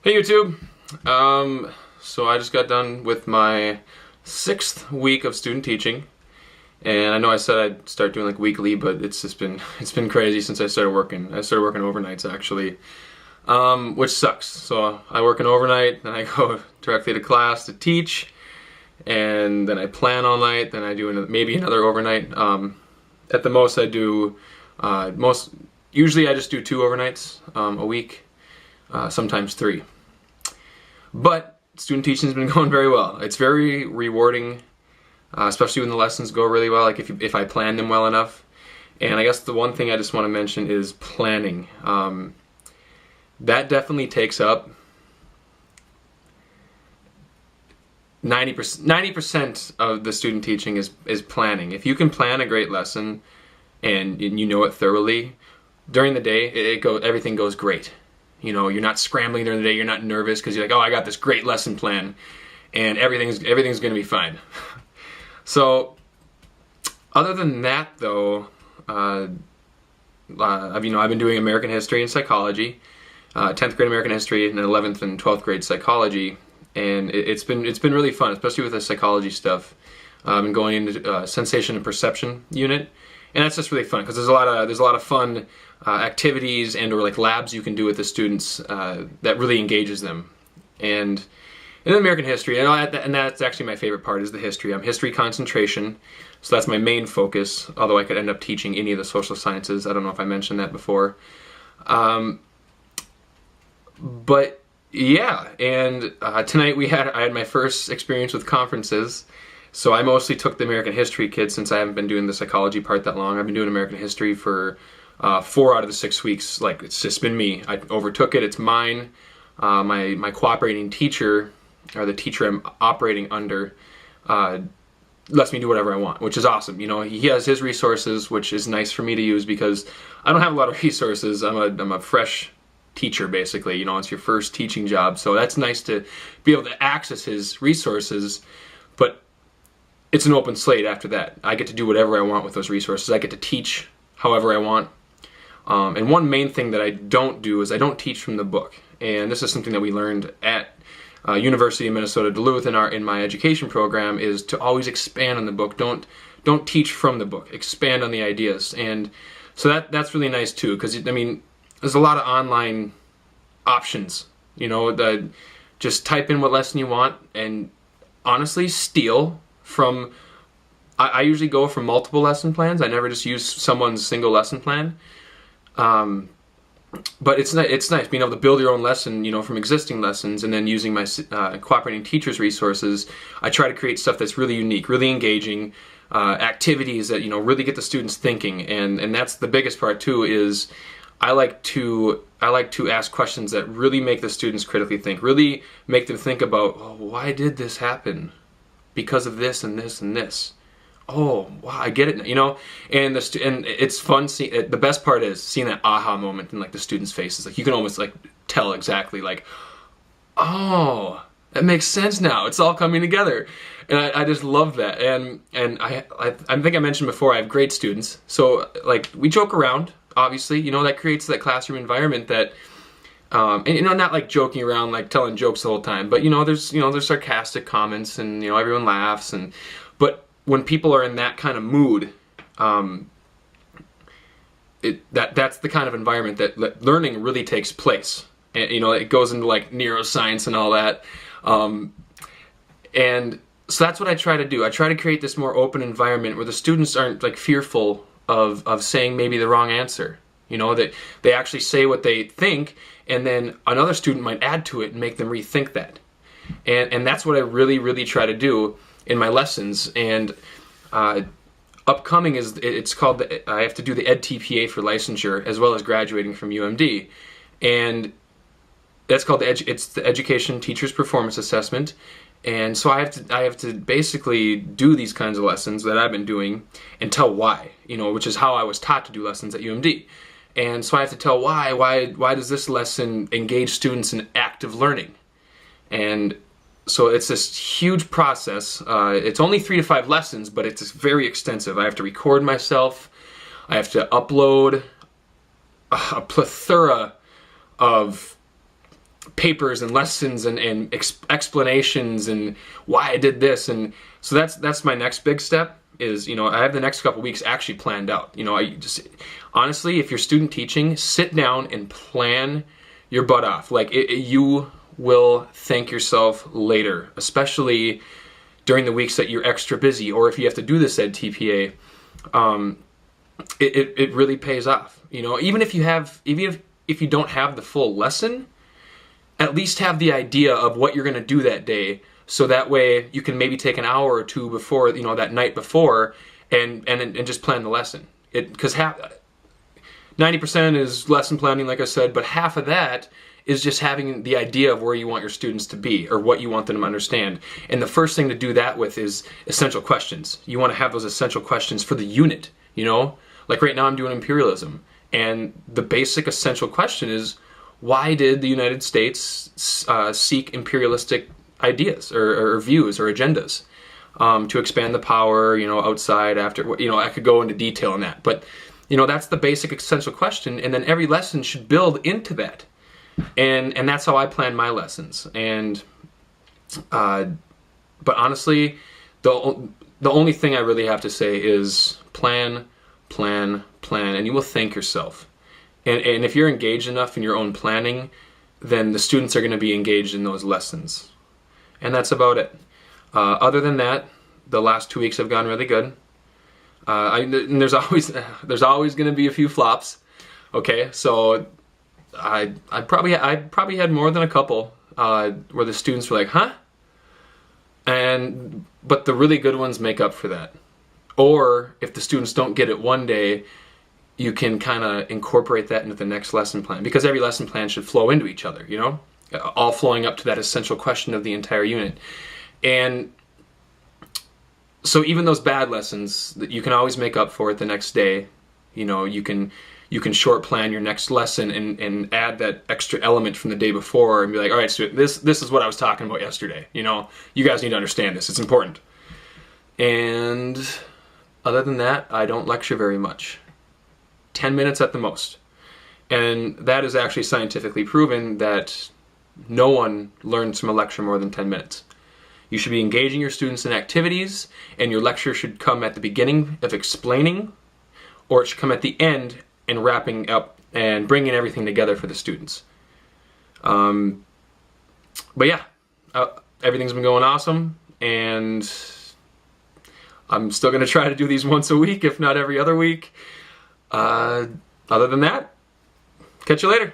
Hey YouTube! So I just got done with my 6th week of student teaching, and I know I said I'd start doing like weekly, but it's been crazy since I started working. I started working overnights actually, which sucks. So I work an overnight, then I go directly to class to teach, and then I plan all night. Then I do maybe another overnight. At the most, I do usually I just do 2 overnights a week, sometimes 3. But student teaching has been going very well. It's very rewarding, especially when the lessons go really well, like if I plan them well enough. And I guess the one thing I just want to mention is planning. That definitely takes up 90% of the student teaching is planning. If you can plan a great lesson and you know it thoroughly, during the day everything goes great. You know, you're not scrambling during the day, you're not nervous because you're like, oh, I got this great lesson plan and everything's going to be fine. So, other than that though, I've been doing American history and psychology, 10th grade American history and 11th and 12th grade psychology, and it's been really fun, especially with the psychology stuff. I've been going into sensation and perception unit, and that's just really fun because there's a lot of fun activities and or like labs you can do with the students that really engages them. And in American history, and that's actually my favorite part, is the history. I'm history concentration, so that's my main focus, although I could end up teaching any of the social sciences. I don't know if I mentioned that before. But yeah, and tonight I had my first experience with conferences. So I mostly took the American history kids since I haven't been doing the psychology part that long. I've been doing American history for 4 out of the 6 weeks. Like, it's just been me. I overtook it. It's mine. My cooperating teacher, or the teacher I'm operating under, lets me do whatever I want, which is awesome. You know, he has his resources, which is nice for me to use because I don't have a lot of resources. I'm a fresh teacher, basically. You know, it's your first teaching job, so that's nice to be able to access his resources, but it's an open slate after that. I get to do whatever I want with those resources. I get to teach however I want. And one main thing that I don't do is I don't teach from the book. And this is something that we learned at University of Minnesota Duluth in my education program, is to always expand on the book. Don't teach from the book. Expand on the ideas. And so that's really nice too, because I mean, there's a lot of online options. You know, just type in what lesson you want and honestly steal from. I usually go from multiple lesson plans. I never just use someone's single lesson plan. But it's nice being able to build your own lesson, you know, from existing lessons, and then using my cooperating teachers resources. I try to create stuff that's really unique, really engaging, activities that, you know, really get the students thinking, and that's the biggest part too. Is I like to ask questions that really make the students critically think, really make them think about, oh, why did this happen? Because of this and this and this. Oh, wow, I get it, you know, and it's fun. The best part is seeing that aha moment in like the students' faces. Like, you can almost like tell exactly, like, oh, that makes sense now. It's all coming together, and I just love that. And I think I mentioned before, I have great students, so like we joke around. Obviously, you know, that creates that classroom environment that. And, you know, not like joking around, like telling jokes the whole time, but there's sarcastic comments, and you know, everyone laughs, but when people are in that kind of mood, that's the kind of environment that learning really takes place. And you know, it goes into like neuroscience and all that, and so that's what I try to do. I try to create this more open environment where the students aren't like fearful of saying maybe the wrong answer. You know, that they actually say what they think, and then another student might add to it and make them rethink that. And that's what I really try to do in my lessons. And upcoming it's called I have to do the EdTPA for licensure as well as graduating from UMD, and that's called it's the Education Teachers Performance Assessment. And so I have to basically do these kinds of lessons that I've been doing and tell why, you know, which is how I was taught to do lessons at UMD. And so I have to tell why does this lesson engage students in active learning. And so it's this huge process. It's only 3 to 5 lessons, but it's very extensive. I have to record myself. I have to upload a plethora of papers and lessons and explanations and why I did this. And so that's my next big step is, I have the next couple weeks actually planned out. I just, honestly, if you're student teaching, sit down and plan your butt off. Like, you will thank yourself later, especially during the weeks that you're extra busy, or if you have to do this at TPA. It really pays off. Even if you don't have the full lesson, at least have the idea of what you're going to do that day, so that way you can maybe take an hour or two before, that night before, and just plan the lesson. Because 90% is lesson planning, like I said, but half of that is just having the idea of where you want your students to be or what you want them to understand. And the first thing to do that with is essential questions. You want to have those essential questions for the unit, Like right now I'm doing imperialism, and the basic essential question is, why did the United States seek imperialistic ideas or views or agendas to expand the power, outside after, I could go into detail on that, but that's the basic essential question, and then every lesson should build into that. And that's how I plan my lessons. And but honestly, the only thing I really have to say is plan, and you will thank yourself. And if you're engaged enough in your own planning, then the students are going to be engaged in those lessons. And that's about it. Other than that, the last 2 weeks have gone really good. And there's always going to be a few flops. Okay, so I probably had more than a couple where the students were like, huh? But the really good ones make up for that. Or if the students don't get it one day, you can kind of incorporate that into the next lesson plan, because every lesson plan should flow into each other, all flowing up to that essential question of the entire unit. And so even those bad lessons, that you can always make up for it the next day. You can short plan your next lesson and add that extra element from the day before and be like, all right, so this is what I was talking about yesterday. You guys need to understand this. It's important. And other than that, I don't lecture very much. 10 minutes at the most. And that is actually scientifically proven that no one learns from a lecture more than 10 minutes. You should be engaging your students in activities, and your lecture should come at the beginning of explaining, or it should come at the end and wrapping up and bringing everything together for the students. But yeah, everything's been going awesome, and I'm still going to try to do these once a week, if not every other week. Other than that, catch you later.